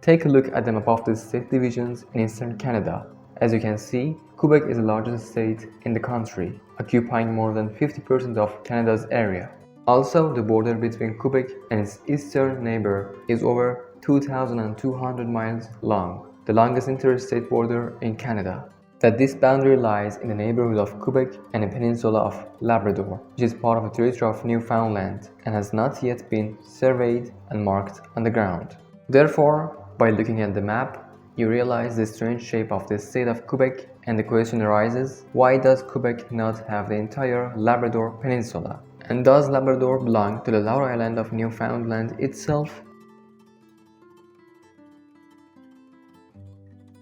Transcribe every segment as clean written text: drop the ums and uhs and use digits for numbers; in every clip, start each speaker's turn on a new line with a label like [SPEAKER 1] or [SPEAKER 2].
[SPEAKER 1] Take a look at the map of the state divisions in eastern Canada. As you can see, Quebec is the largest state in the country, occupying more than 50% of Canada's area. Also, the border between Quebec and its eastern neighbor is over 2,200 miles long, the longest interstate border in Canada. That this boundary lies in the neighborhood of Quebec and the Peninsula of Labrador, which is part of the territory of Newfoundland and has not yet been surveyed and marked on the ground. Therefore, by looking at the map, you realize the strange shape of the state of Quebec, and the question arises, why does Quebec not have the entire Labrador Peninsula? And does Labrador belong to the lower island of Newfoundland itself?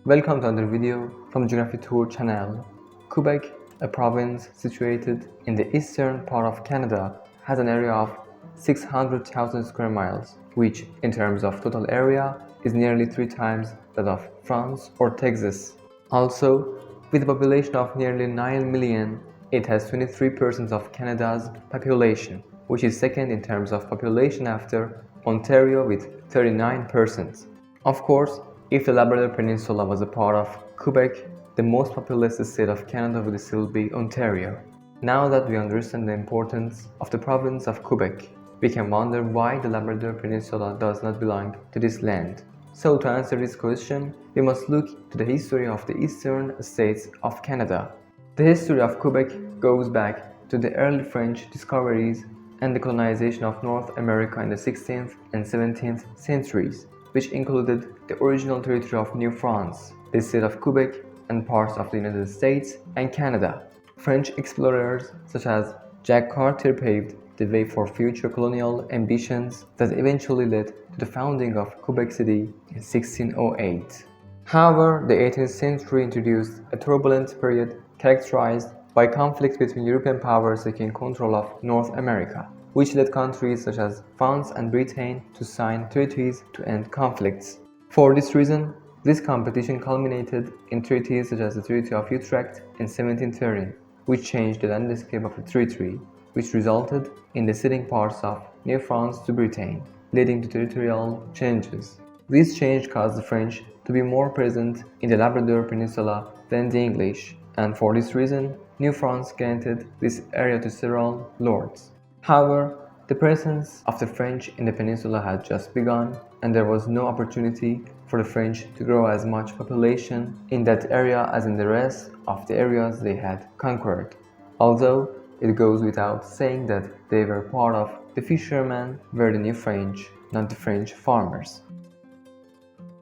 [SPEAKER 1] Welcome to another video from Geography Tour channel. Quebec, a province situated in the eastern part of Canada, has an area of 600,000 square miles, which in terms of total area is nearly 3 times that of France or Texas. Also, with a population of nearly 9 million, it has 23% of Canada's population, which is second in terms of population after Ontario with 39%. Of course, if the Labrador Peninsula was a part of Quebec, the most populous state of Canada would still be Ontario. Now that we understand the importance of the province of Quebec, we can wonder why the Labrador Peninsula does not belong to this land. So to answer this question, we must look to the history of the eastern states of Canada. The history of Quebec goes back to the early French discoveries and the colonization of North America in the 16th and 17th centuries, which included the original territory of New France, the state of Quebec, and parts of the United States and Canada. French explorers such as Jacques Cartier paved the way for future colonial ambitions that eventually led to the founding of Quebec City in 1608. However, the 18th century introduced a turbulent period characterized by conflicts between European powers seeking control of North America, which led countries such as France and Britain to sign treaties to end conflicts. For this reason, this competition culminated in treaties such as the Treaty of Utrecht in 1713, which changed the landscape of the territory, which resulted in the ceding parts of New France to Britain, leading to territorial changes. This change caused the French to be more present in the Labrador Peninsula than the English, and for this reason, New France granted this area to several lords. However, the presence of the French in the peninsula had just begun, and there was no opportunity for the French to grow as much population in that area as in the rest of the areas they had conquered. Although it goes without saying that they were part of the fishermen were the new French, not the French farmers.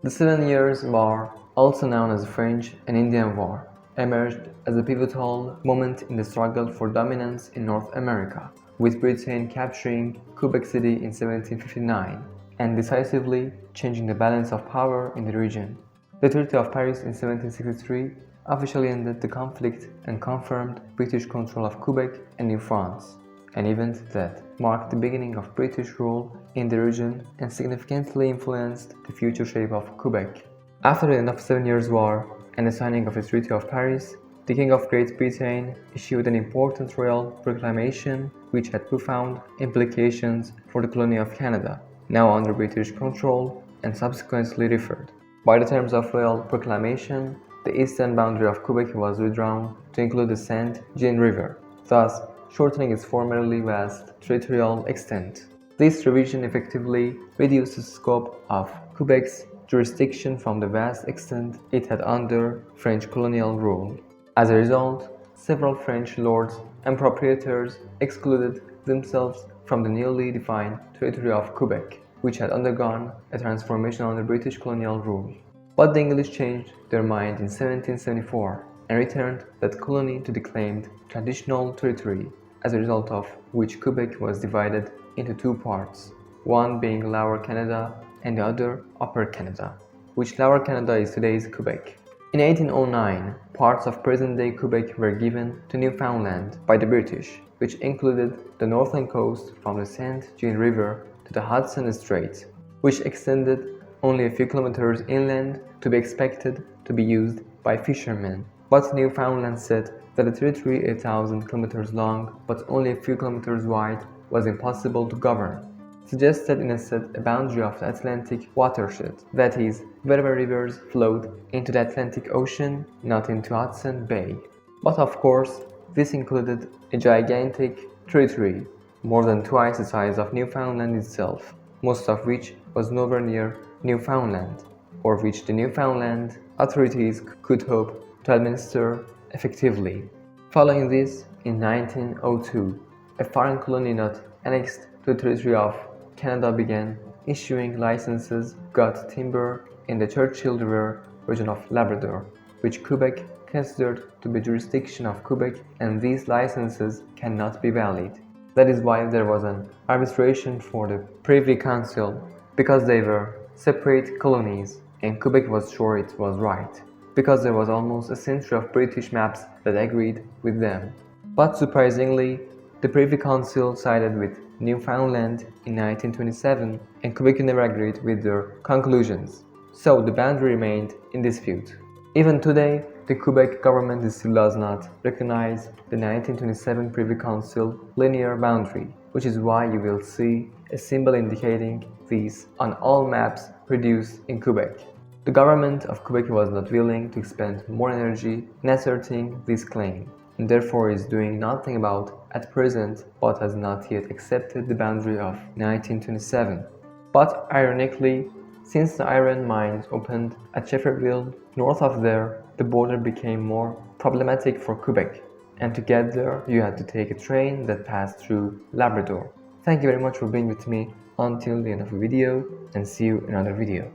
[SPEAKER 1] The 7 Years' War, also known as the French and Indian War, emerged as a pivotal moment in the struggle for dominance in North America, with Britain capturing Quebec City in 1759 and decisively changing the balance of power in the region. The Treaty of Paris in 1763 officially ended the conflict and confirmed British control of Quebec and New France, an event that marked the beginning of British rule in the region and significantly influenced the future shape of Quebec. After the end of the 7 Years' War and the signing of the Treaty of Paris, the King of Great Britain issued an important royal proclamation which had profound implications for the colony of Canada, now under British control and subsequently referred. By the terms of royal proclamation, the eastern boundary of Quebec was withdrawn to include the Saint Jean River, thus shortening its formerly vast territorial extent. This revision effectively reduced the scope of Quebec's jurisdiction from the vast extent it had under French colonial rule. As a result, several French lords and proprietors excluded themselves from the newly defined territory of Quebec, which had undergone a transformation under British colonial rule. But the English changed their mind in 1774 and returned that colony to the claimed traditional territory, as a result of which Quebec was divided into 2 parts, one being Lower Canada and the other Upper Canada, which Lower Canada is today's Quebec. In 1809, parts of present-day Quebec were given to Newfoundland by the British, which included the northern coast from the Saint Jean River to the Hudson Strait, which extended only a few kilometers inland, to be expected to be used by fishermen. But Newfoundland said that a territory 8,000 kilometers long but only a few kilometers wide was impossible to govern. suggested instead a boundary of the Atlantic watershed, that is, wherever rivers flowed into the Atlantic Ocean, not into Hudson Bay. But of course, this included a gigantic territory, more than twice the size of Newfoundland itself, most of which was nowhere near Newfoundland, or which the Newfoundland authorities could hope to administer effectively. Following this, in 1902, a foreign colony not annexed to the territory of Canada began issuing licenses to cut timber in the Churchill River region of Labrador, which Quebec considered to be jurisdiction of Quebec, and these licenses cannot be valid. That is why there was an arbitration for the Privy Council, because they were separate colonies, and Quebec was sure it was right, because there was almost a century of British maps that agreed with them. But surprisingly, the Privy Council sided with Newfoundland in 1927, and Quebec never agreed with their conclusions, so the boundary remained in dispute. Even today, the Quebec government still does not recognize the 1927 Privy Council linear boundary, which is why you will see a symbol indicating this on all maps produced in Quebec. The government of Quebec was not willing to expend more energy in asserting this claim, and therefore is doing nothing about at present, but has not yet accepted the boundary of 1927. But ironically, since the iron mines opened at Shefferville, north of there, the border became more problematic for Quebec, and to get there you had to take a train that passed through Labrador. Thank you very much for being with me until the end of the video, and see you in another video.